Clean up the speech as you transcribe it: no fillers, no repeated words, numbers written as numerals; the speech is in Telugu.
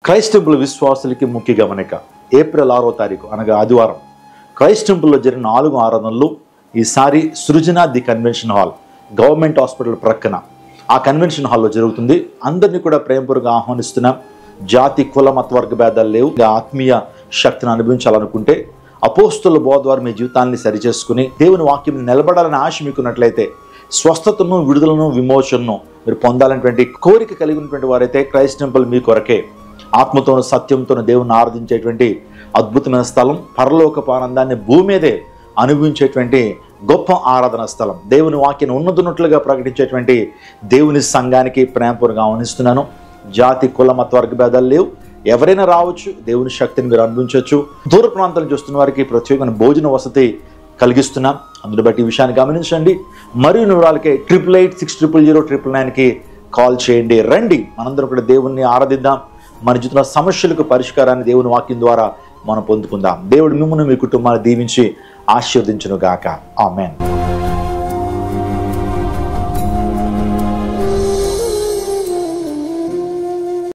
క్రైస్ట్ టెంపుల్ విశ్వాసులకి ముఖ్య గమనిక. ఏప్రిల్ 6వ తారీఖు అనగా ఆదివారం క్రైస్ట్ టెంపుల్లో జరిగిన 4 ఆరాధనలు ఈసారి Srujana the convention hall, government hospital ప్రక్కన ఆ కన్వెన్షన్ హాల్లో జరుగుతుంది. అందరినీ కూడా ప్రేమపూర్వకంగా ఆహ్వానిస్తున్నాం. జాతి కుల మత వర్గ భేదాలు లేవు. ఆత్మీయ శక్తిని అనుభవించాలనుకుంటే అపోస్తుల బోధ ద్వారా మీ జీవితాన్ని సరిచేసుకుని దేవుని వాక్యం నిలబడాలని ఆశ మీకున్నట్లయితే, స్వస్థతను, విడుదలను, విమోచనను మీరు పొందాలనేటువంటి కోరిక కలిగి ఉన్నటువంటి వారైతే క్రైస్ట్ టెంపుల్ మీ కొరకే. ఆత్మతోను సత్యంతోను దేవుని ఆరాధించేటువంటి అద్భుతమైన స్థలం, పరలోకపు ఆనందాన్ని భూమి మీదే అనుభవించేటువంటి గొప్ప ఆరాధన స్థలం, దేవుని వాక్యాన్ని ఉన్నతున్నట్లుగా ప్రకటించేటువంటి దేవుని సంఘానికి ప్రేమపూర్వకంగా ఆహ్వానిస్తున్నాను. జాతి కుల మత వర్గ భేదాలు లేవు. ఎవరైనా రావచ్చు, దేవుని శక్తిని మీరు అనుభవించవచ్చు. దూర ప్రాంతాలు చూస్తున్న వారికి ప్రత్యేకమైన భోజన వసతి కలిగిస్తున్నాం. అందుని బట్టి ఈ విషయాన్ని గమనించండి. మరియు వివరాలకే 8886000999కి కాల్ చేయండి. రండి, మనందరం కూడా దేవుణ్ణి ఆరాధిద్దాం. మన జీవితంలో సమస్యలకు పరిష్కారాన్ని దేవుని వాక్యం ద్వారా మనం పొందుకుందాం. దేవుడు మిమ్మల్ని, మీ కుటుంబాన్ని దీవించి ఆశీర్వదించును గాక. ఆమేన్.